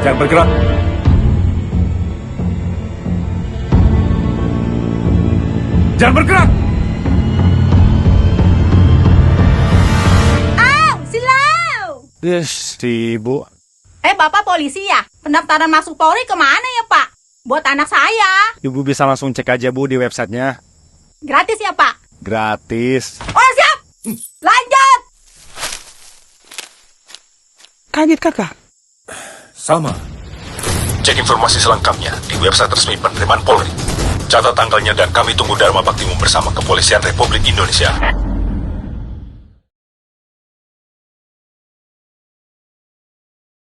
Jangan bergerak. Jangan bergerak. Silau! Yes, si ibu. Bapak polisi ya? Pendaftaran masuk Polri kemana ya, Pak? Buat anak saya. Ibu bisa langsung cek aja, Bu, di websitenya. Gratis ya, Pak? Gratis. Oh, siap! Lanjut! Kaget kakak. Sama. Cek informasi selengkapnya di website resmi penerimaan Polri. Catat tanggalnya dan kami tunggu Dharma Baktimu bersama Kepolisian Republik Indonesia.